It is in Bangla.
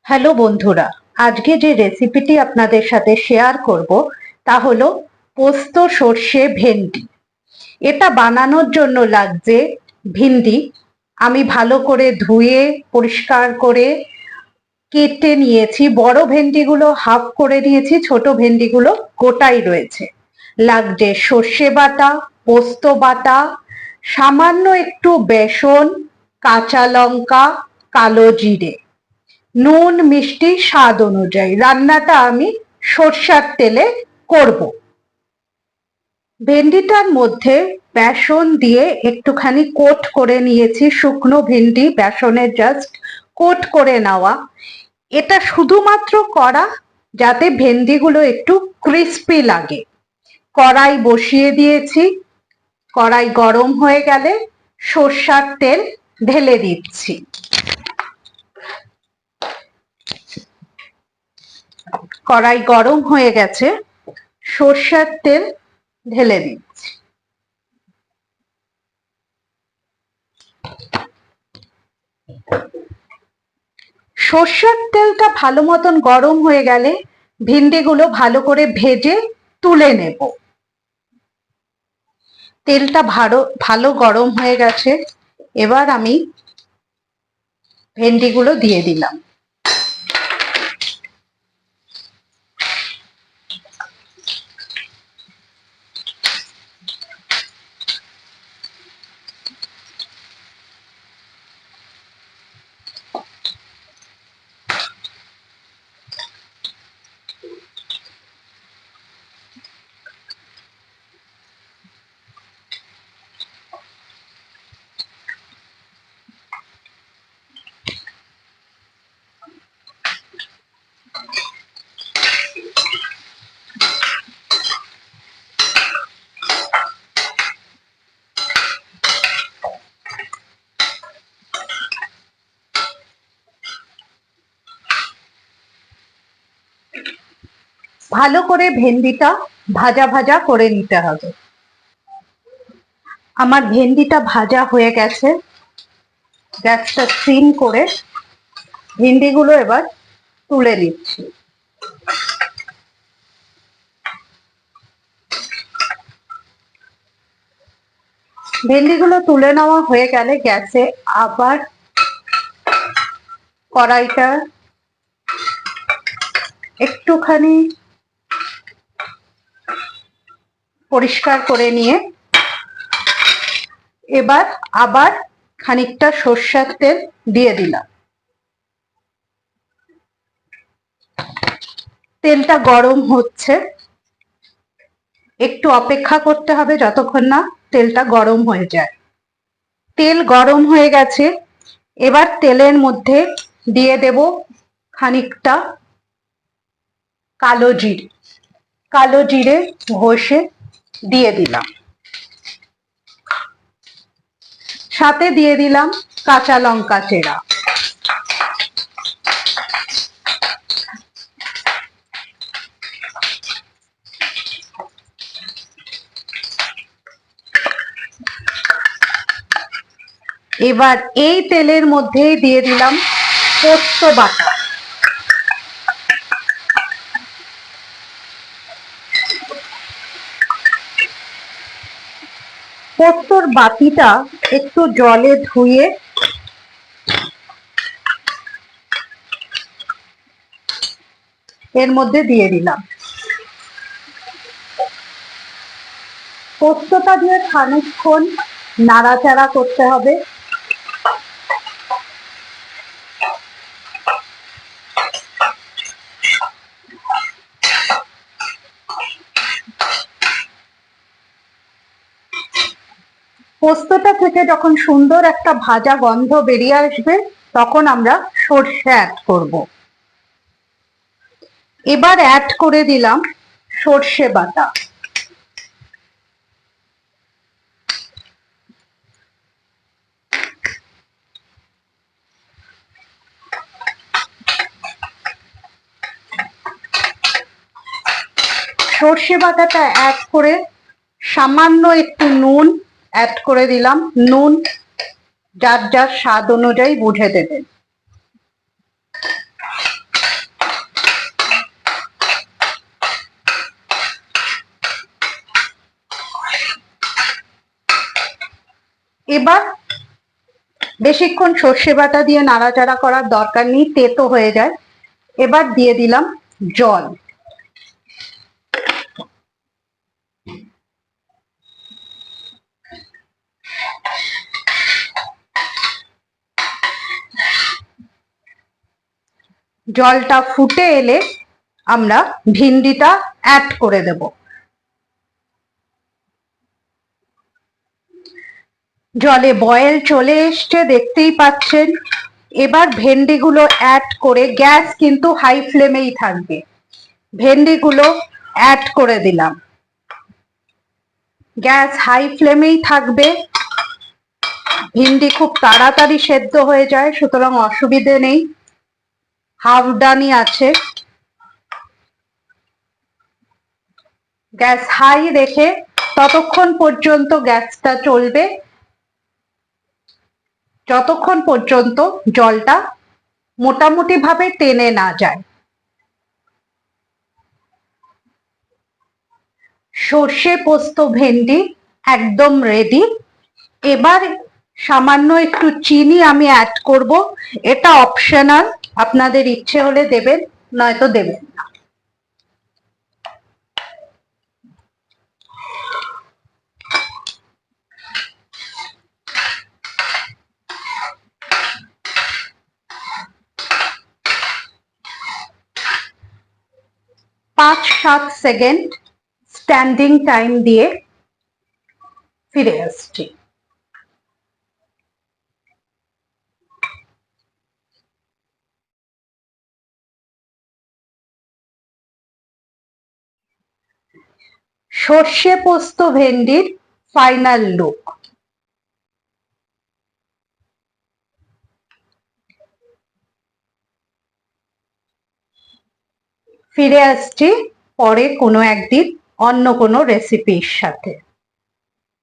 হ্যালো বন্ধুরা, আজকে যে রেসিপিটি আপনাদের সাথে শেয়ার করব তা হলো পোস্ত সর্ষে ভেন্ডি। এটা বানানোর জন্য লাগছে ভিন্ডি। আমি ভালো করে ধুয়ে পরিষ্কার করে কেটে নিয়েছি। বড় ভেন্ডিগুলো হাফ করে নিয়েছি, ছোট ভেন্ডিগুলো গোটাই রয়েছে। লাগছে সর্ষে বাটা, পোস্ত বাটা, সামান্য একটু বেসন, কাঁচা লঙ্কা, কালো জিরে, নুন মিষ্টি স্বাদ অনুযায়ী। রান্নাটা আমি সরষার তেলে করব। ভেন্ডিটার মধ্যে বেসন দিয়ে একটুখানি কোট করে নিয়েছি। শুকনো ভেন্ডি বেসনের জাস্ট কোট করে নেওয়া। এটা শুধুমাত্র করা যাতে ভেন্ডিগুলো একটু ক্রিস্পি লাগে। কড়াই বসিয়ে দিয়েছি। কড়াই গরম হয়ে গেলে সরষার তেল ঢেলে দিচ্ছি। কড়াই গরম হয়ে গেছে, সরষের তেল ঢেলে দিচ্ছি। সরষের তেলটা ভালো মতন গরম হয়ে গেলে ভিন্ডিগুলো ভালো করে ভেজে তুলে নেব। তেলটা ভালো গরম হয়ে গেছে। এবার আমি ভেন্ডিগুলো দিয়ে দিলাম। ভালো করে ভেন্ডিটা ভাজা ভাজা করে নিতে হবে। আমার ভেন্ডিটা ভাজা হয়ে গেছে। গ্যাসটা সিম করে ভেন্ডিগুলো এবার তুলে নিচ্ছি। ভেন্ডিগুলো তুলে নেওয়া হয়ে গেলে গ্যাসে আবার কড়াইটা একটুখানি পরিষ্কার করে নিয়ে এবার আবার খানিকটা সরষের তেল দিয়ে দিলাম। তেলটা গরম হচ্ছে, একটু অপেক্ষা করতে হবে যতক্ষণ না তেলটা গরম হয়ে যায়। তেল গরম হয়ে গেছে। এবার তেলের মধ্যে দিয়ে দেব খানিকটা কালো জিরে। কালো জিরে ঘষে দিয়ে দিলাম। সাথে দিয়ে দিলাম কাঁচা লঙ্কা চেরা। এবার এই তেলের মধ্যেই দিয়ে দিলাম পোস্ত বাটা। পোস্তর বাটিটা একটু জলে ধুয়ে এর মধ্যে দিয়ে দিলাম। পোস্তটা দিয়ে খানিকক্ষণ নাড়াচাড়া করতে হবে। পোস্তটা থেকে যখন সুন্দর একটা ভাজা গন্ধ বেরিয়ে আসবে তখন আমরা সর্ষে অ্যাড করব। এবার অ্যাড করে দিলাম সর্ষে বাটা। সর্ষে বাটাটা অ্যাড করে সামান্য একটু নুন অ্যাড করে দিলাম। নুন যার যার স্বাদ অনুযায়ী বুঝে দেবেন। এবার বেশিক্ষণ সর্ষে বাটা দিয়ে নাড়াচাড়া করার দরকার নেই, তেতো হয়ে যায়। এবার দিয়ে দিলাম জল। জলটা ফুটে এলে আমরা ভিন্ডিটা অ্যাড করে দেব। জলে বয়েল চলে এসছে, দেখতেই পাচ্ছেন। এবার ভেন্ডিগুলো অ্যাড করে, গ্যাস কিন্তু হাই ফ্লেমেই থাকবে। ভেন্ডিগুলো অ্যাড করে দিলাম। গ্যাস হাই ফ্লেমেই থাকবে। ভিন্ডি খুব তাড়াতাড়ি সেদ্ধ হয়ে যায়, সুতরাং অসুবিধে নেই, হাফ ডানই আছে। গ্যাস হাই রেখে ততক্ষণ পর্যন্ত গ্যাসটা চলবে যতক্ষণ পর্যন্ত জলটা মোটামুটি ভাবে টেনে না যায়। সর্ষে পোস্ত ভেন্ডি একদম রেডি। এবার সামান্য একটু চিনি আমি অ্যাড করব, এটা অপশনাল, আপনাদের ইচ্ছে হলে দেবেন, নয়তো দেবেন না। পাঁচ সাত সেকেন্ড স্ট্যান্ডিং টাইম দিয়ে ফিরে আসছি। সর্ষে পোস্ত ভেন্ডির ফাইনাল লুক। ফিরে আসছি পরে কোনো একদিন অন্য কোনো রেসিপির সাথে।